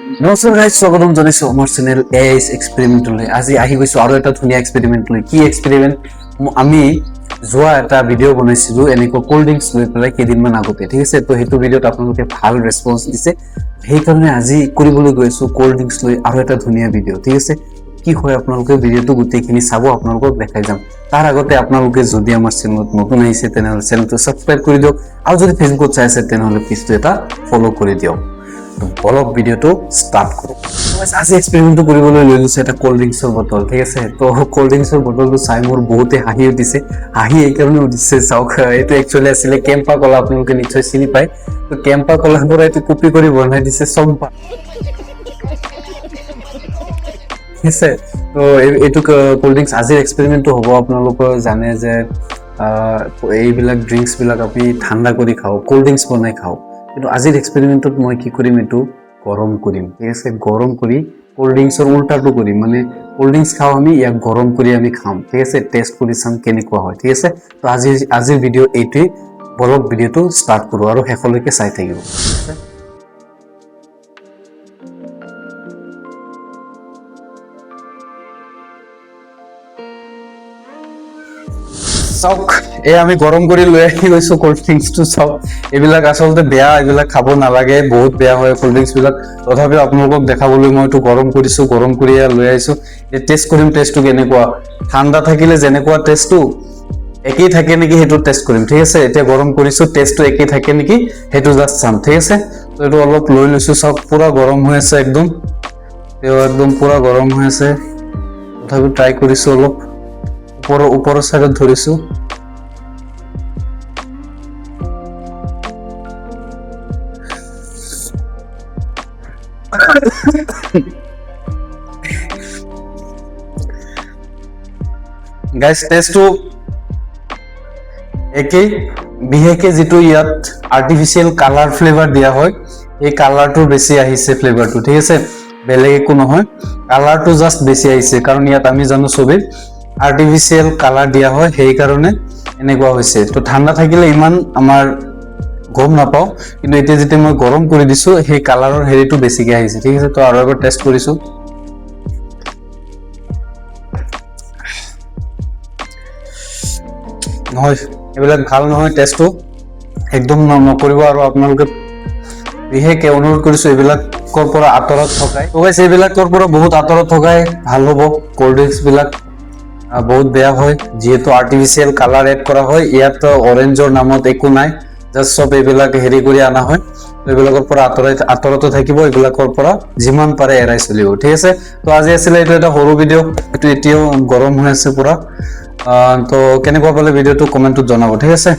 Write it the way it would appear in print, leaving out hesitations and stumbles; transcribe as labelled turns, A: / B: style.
A: নমস্কাৰ গাইজ, স্বাগতম জনাইছো আমাৰ চেনেল এএছ এক্সপেৰিমেণ্টলৈ। আজি আহি গৈছো আৰু এটা ধুনীয়া এক্সপেৰিমেণ্ট লৈ। কি এক্সপেৰিমেণ্ট? আমি যোৱা এটা ভিডিঅ' বনাইছিলো এনেকুৱা কোল্ড ড্ৰিংকছ লৈ পেলাই কেইদিনমান আগতে, ঠিক আছে। তো সেইটো ভিডিঅ'ত আপোনালোকে ভাল ৰেছপন্স দিছে, সেইকাৰণে আজি কৰিবলৈ গৈছো কোল্ড ড্ৰিংকছ লৈ আৰু এটা ধুনীয়া ভিডিঅ', ঠিক আছে। কি হয় আপোনালোকে ভিডিঅ'টো গোটেইখিনি চাব, আপোনালোকক দেখাই যাম। তাৰ আগতে আপোনালোকে যদি আমাৰ চেনেলত নতুন আহিছে তেনেহ'লে চেনেলটো ছাবস্ক্ৰাইব কৰি দিয়ক, আৰু যদি ফেচবুকত চাই আছে তেনেহ'লে পেজটো এটা ফ'ল' কৰি দিয়ক। অলপ ভিডিঅ'টো ষ্টাৰ্ট কৰোঁ। আজি এক্সপেৰিমেণ্টটো কৰিবলৈ লৈ লৈছে এটা কোল্ড ড্ৰিংকছৰ বটল, ঠিক আছে। তো কোল্ড ড্ৰিংকছৰ বটলটো চাই মোৰ বহুতে হাঁহি উঠিছে। হাঁহি এইকাৰণে উঠিছে, চাওক, এইটো একচুৱেলি আছিলে কেম্পা কলা। আপোনালোকে নিশ্চয় চিনি পায়। তো কেম্পা কলাৰ পৰা এইটো কপি কৰি বনাই দিছে চম্পা, ঠিক আছে। তো এইটো কোল্ড ড্ৰিংকছ আজিৰ এক্সপেৰিমেণ্টটো হ'ব। আপোনালোকে জানে যে এইবিলাক ড্ৰিংকছবিলাক আমি ঠাণ্ডা কৰি খাওঁ, কোল্ড ড্ৰিংকছ বনাই খাওঁ। কিন্তু আজিৰ এক্সপেৰিমেণ্টত মই কি কৰিম, এইটো গৰম কৰিম, ঠিক আছে। গৰম কৰি কোল্ড ড্ৰিংকছৰ উল্টাটো কৰিম, মানে কোল্ড ড্ৰিংকছ খাওঁ আমি, ইয়াক গৰম কৰি আমি খাম, ঠিক আছে। টেষ্ট কৰি চাম কেনেকুৱা হয়, ঠিক আছে। তো আজিৰ ভিডিঅ' এইটোৱেই। বলক ভিডিঅ'টো ষ্টাৰ্ট কৰোঁ আৰু শেষলৈকে চাই থাকিব, ঠিক আছে। চাওক, এই আমি গৰম কৰি লৈ আহি গৈছো কোল্ড ড্ৰিংকছটো। চাওক, এইবিলাক আচলতে বেয়া, এইবিলাক খাব নালাগে, বহুত বেয়া হয় কোল্ড ড্ৰিংকছ বিলাক। তথাপিও আপোনালোকক দেখাবলৈ মই এইটো গৰম কৰিছো, গৰম কৰি লৈ আহিছো। টেষ্ট কৰিম, টেষ্টটো কেনেকুৱা। ঠাণ্ডা থাকিলে যেনেকুৱা টেষ্টটো একেই থাকে নেকি সেইটো টেষ্ট কৰিম, ঠিক আছে। এতিয়া গৰম কৰিছো, টেষ্টটো একেই থাকে নেকি সেইটো জাষ্ট চাম, ঠিক আছে। তো এইটো অলপ লৈ লৈছো, চাওক পুৰা গৰম হৈ আছে একদম, একদম পুৰা গৰম হৈ আছে। তথাপিও ট্ৰাই কৰিছো, অলপ ওপৰৰ চাইডত ধৰিছো। গাইজ, টেষ্টটো একেই, বিশেষকৈ যিটো ইয়াত আৰ্টিফিচিয়েল কালাৰ ফ্লেভাৰ দিয়া হয়, এই কালাৰটো বেছি আহিছে ফ্লেভাৰটো, ঠিক আছে। বেলেগ একো নহয়, কালাৰটো জাষ্ট বেছি আহিছে, কাৰণ ইয়াত আমি জানো চবেই আৰ্টিফিচিয়েল কালাৰ দিয়া হয়, সেইকাৰণে এনেকুৱা হৈছে। তো ঠাণ্ডা থাকিলে ইমান আমাৰ গম নাপাওঁ, কিন্তু এতিয়া যেতিয়া মই গৰম কৰি দিছো সেই কালাৰৰ হেৰিটো বেছিকৈ আহিছে, ঠিক আছে। তো আৰু এবাৰ টেষ্ট কৰিছো। নহয়, এইবিলাক ভাল নহয়, টেষ্টটো একদম নকৰিব। আৰু আপোনালোকে বিশেষকৈ অনুৰোধ কৰিছো এইবিলাকৰ পৰা আঁতৰত থকাই। এইবিলাকৰ পৰা বহুত আঁতৰত থকাই ভাল হ'ব। কোল্ড ড্ৰিংকছ বিলাক বহুত বেয়া হয়, যিহেতু আৰ্টিফিচিয়েল কালাৰ এড কৰা হয়। ইয়াত অৰেঞ্জৰ নামত একো নাই, জাষ্ট চব এইবিলাক হেৰি কৰি অনা হয়। এইবিলাকৰ পৰা আঁতৰতে থাকিব, এইবিলাকৰ পৰা যিমান পাৰে এৰাই চলিব, ঠিক আছে। তো আজি আছিলে এইটো এটা সৰু ভিডিঅ', এইটো এতিয়াও গৰম হৈ আছে পুৰা। তো কেনেকুৱা পালে ভিডিঅ'টো কমেণ্টত জনাব, ঠিক আছে।